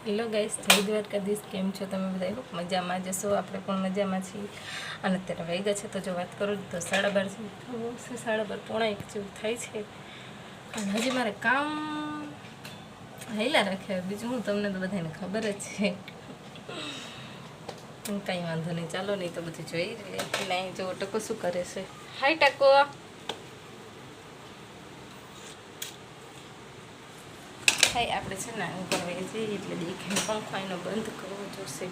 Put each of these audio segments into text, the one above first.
Hello guys, જય દ્વારકાધીશ. કેમ છો તમે બધા? મજામાં જશો? આપણે પણ મજામાં છીએ. અને અત્યારે વાગ્યા છે તો જો વાત કરું તો 12:30 છે, 12:30 પોણા 1 જેવું થાય છે. અને હજી મારે કામ હાઈલા રાખે. બીજું હું, તમને તો બધાને ખબર જ છે. કાંઈ વાંધો નહીં, ચાલો નહીં તો બધું જોઈ લે. નહીં જો ટકો શું કરે છે. હાય ટકો. આપણે છે ને ઉપર વહી જઈએ એટલે દેખાય. પંખો એનો બંધ કરવો જોશે.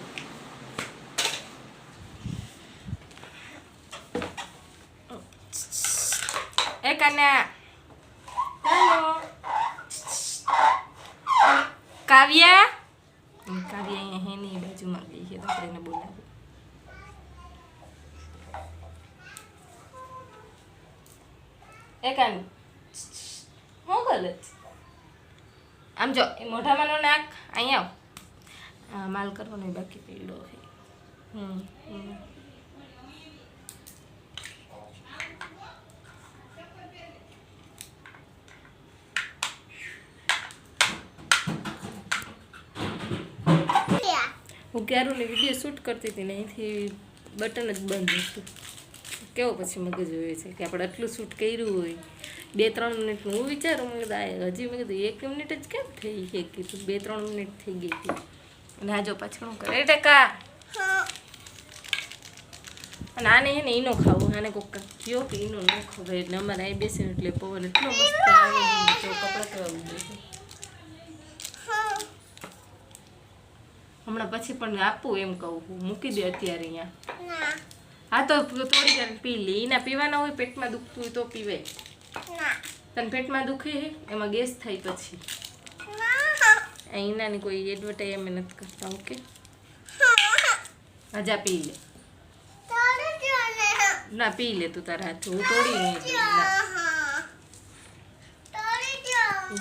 એ કાના, હેલો કાવ્યા. કાવ્યા અહીંયા હે નહીં, બાજુમાં ગઈ છે તો આપણે એને બોલાવી. એ કાનું શું કરે? આમ જો, એ મોઢામાં નો નાક. અહીંયા આવ. માલ કરવાનો બાકી પીડો છે. હું ક્યારુંની વિડીયો શૂટ કરતી હતી ને અહીંથી બટન જ બંધ હતું. કેવો પછી મગજ હોય છે કે આપણે આટલું શૂટ કર્યું હોય 2-3 મિનિટનું. હું વિચારું મેં કીધું હજી મેં કીધું 1 મિનિટ જ કેમ થઈ છે? કીધું 2-3 મિનિટ થઈ ગઈ હતી. અને આ જો પાછળ હું કરે ટકા. અને આને એને ઈનો ખાવું. આને કોક કયો કે ઈનો ન ખવાય એટલે અમારે અહીં બેસીને એટલે પવન એટલો મસ્ત આવે તો કપડાં કેવા ઉડે છે. હમણાં પછી પણ આપું એમ કહું. મૂકી દે અત્યારે અહીંયા. હા તો થોડી વાર પી લે. એના પીવાના હોય, પેટમાં દુખતું હોય તો પીવે. તને પેટમાં દુખે છે એમાં ગેસ થાય પછી. એનાની કોઈ એડવર્ટાઈઝ અમે નથી કરતા. ઓકે, હજા પી લે. ના પી લે તું તારા હાથ. હું તોડી નહીં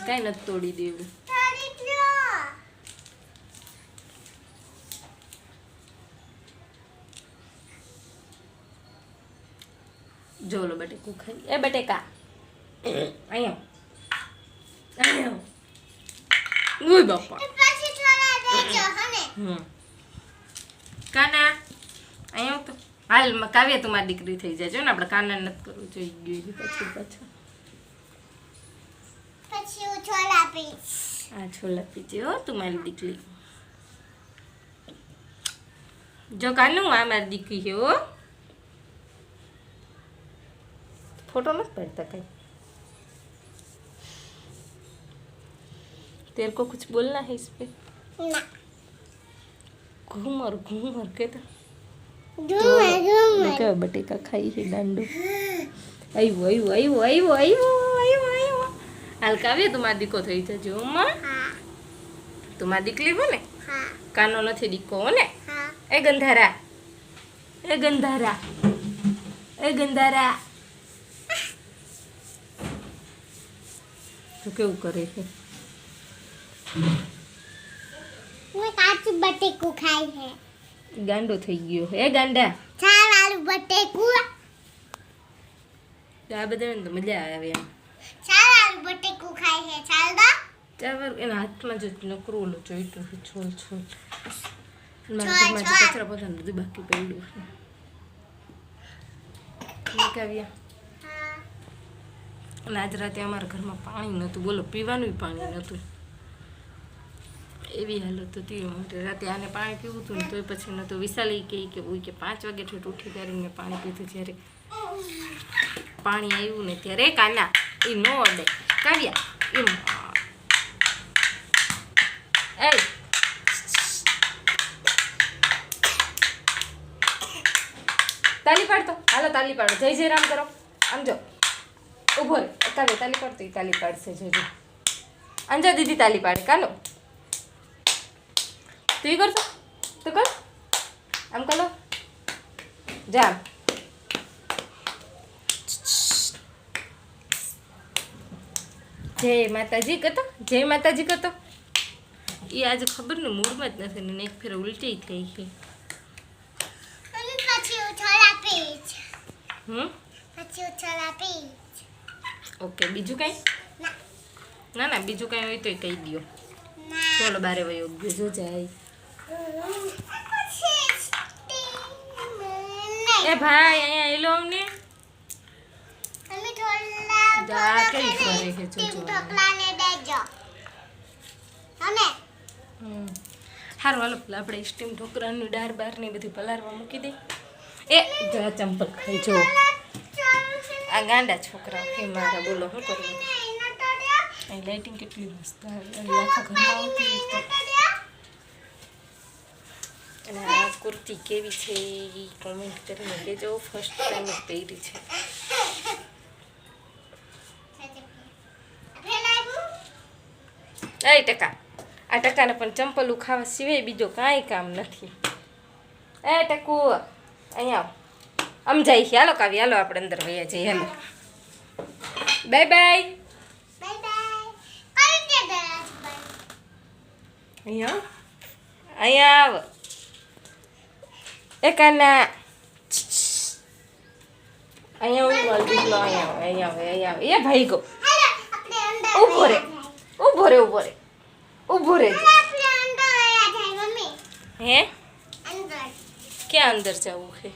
કાંઈ નથી તોડી દેવું. જો લો બટેકું ખાઈ. એ બટેકા અહીંયા ઉય બાપા. કાના અહીંયા તો હાલ કાવ્ય તો મારી દીકરી થઈ જાય. જો ને આપણે કાના નથી કરવું જોઈ ગયું પછી પાછું. હા છોલા પીજે હો તું મારી દીકરી. જો કાનું આ મારી દીકરી છે હો. फोटो मत पढ़ता कहीं. तेरे को कुछ बोलना है इस पे? ना. घूमर घूमर के तो घूमर क्या बटेका खाई है डांडू. आयो आयो आयो आयो आयो आयो आयो. हल्कावे तुम्हारी દીકો થઈ જજો અમ્મા. હા. તમારી દીકલી બોલે? હા. કાનો નથી દીકો ને? હા. એ ગંધારા. એ ગંધારા. એ ગંધારા. તો કેવું કરે છે? મેં કાચું બટેકું ખાઈ છે. ગાંડો થઈ ગયો હે ગાંડા. ચાર વાળું બટેકું. આ બધાને તો મજા આવે એમ. ચાર વાળું બટેકું ખાઈ છે. ચાલ દો. ચાર વાર એના હાથમાં જ નકરું ઓલું જોઈતું છે. છોલ છોલ. મારા ઘરમાં જે કચરા પોતાનું બધું બાકી પડ્યું છે. કાવ્યા. અને આજ રાતે અમારા ઘરમાં પાણી નહોતું. બોલો, પીવાનું પાણી નહોતું. એવી હાલત હતી માટે રાતે આને પાણી પીવું હતું ને તોય પછી નહોતું. વિશાલી કહે કે 5 વાગે ઠેઠ ઉઠી ત્યારે મેં પાણી પીધું. જ્યારે પાણી આવ્યું ને ત્યારે કાના એ ન અડે. કાવ્યા એમ એ તાલી પાડતો. હાલો તાલી પાડો. જય જય રામ કરો. આમ જો ઉભો રે. કાવ્ય તાલી પાડતો. તાલી પાડશે જોજો. અંજા દીદી તાલી પાડે. કાનો તું કરતો તો કર. આમ કરો. જા. જય માતાજી કરતો. જય માતાજી કરતો. એ આજે ખબર ને મૂડમાં જ નથી ને એક ફેર ઉલટી થઈ ગઈ. ઓકે, બીજું કઈ? ના ના, બીજું કઈ હોય તો કહી દો. ચોલો બારે વયો ગયો જો જાય. એ ભાઈ અહીંયા એલો અમને જા કેવી ફરે છે જો હારું હાલો આપણે સ્ટીમ ઢોકળાની દાળ બાર ને બધી પલાળવા મૂકી દે. એ જા ચંપલ ખાઈ જો આ ગાંડા છોકરા એ મારા બોલો શું કરવું. અહીં લાઇટિંગ કેટલી મસ્ત આવે આખા ઘરમાં આવતી તો. અને આ કુર્તી કેવી છે એ કોમેન્ટ કરીને કહેજો. ફર્સ્ટ ટાઈમ પહેરી છે. એ ટકા આ ટકાને પણ ચંપલું ખાવા સિવાય બીજો કાંઈ કામ નથી. એ ટકુ અહીંયા આમ જાય છે. હાલો કાવી હાલો આપણે અંદર વયા જઈએ. હાલો બાય બાય. અહીંયા અહીંયા આવ. એ કાના અહીંયા હું માલ દીકલો અહીંયા આવે અહીંયા આવે અહીંયા આવે. એ ભાઈ ગો ઊભો રે ઊભો રે ઊભો રે ઊભો રે. હે ક્યાં અંદર જવું છે?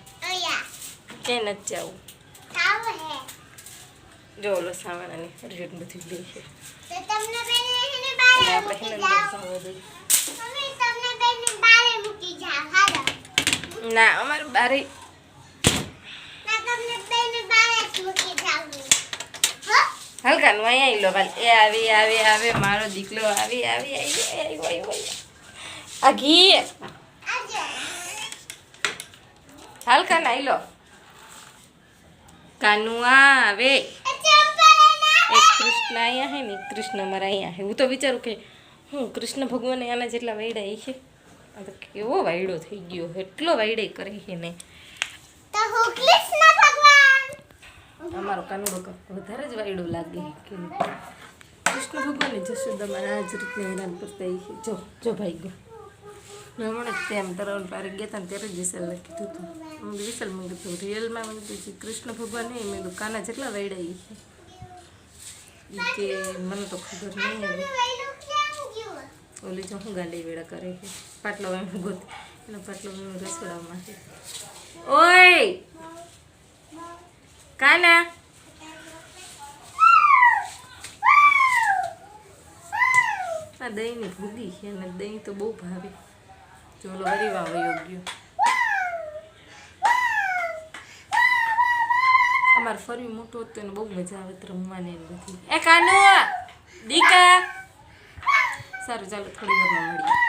ક્યાં નથી જવું? જો ઓલો સામાનાની રેટ બધી લે છે. ના અમારે બારે હલકાનું અહીંયા લો ભાઈ. એ આવી આવી આવે મારો દીકલો આવી આવી આવી. આ ઘી હલકા ના લો કાનું આવે. એક કૃષ્ણ અહીંયા હે ને એક કૃષ્ણ અમારા અહીંયા હે. હું તો વિચારું કે હું કૃષ્ણ ભગવાન આના જેટલા વાયડા છે. આ તો કેવો વાયડો થઈ ગયો. એટલો વાયડે કરે છે ને અમારો કાનુડો વધારે જ વાયડો લાગે કે કૃષ્ણ ભગવાનની જશોદામાં આ જ રીતના હેરાન કરતા છે. જો જો ભાઈ ગયો હમણાં જ તેમ તરવણ પારે ગયા હતા ને ત્યારે જ વિશાલને કીધું હતું. હું વિશાલ મેં કીધું રિયલમાં મેં કીધું કૃષ્ણ ભગવાન નહીં મેં કીધું કાના જેટલા વાયડા છે કે મને તો ખબર નહીં આવે. ઓલી જો હું ગાંડી વેળા કરે છે. પાટલો એમ ગોત એનો પાટલો રસોડામાં છે. ઓય કાના આ દહીંની ભૂગી છે અને દહીં તો બહુ ભાવે. ચોલો હરીવા વયો ગયો. અમારે ફરવી મોટું હતું એને બહુ મજા આવે રમવાની એમ બધી. એ કાનુ દીકા સારું ચાલો થોડી વારમાં મળીએ.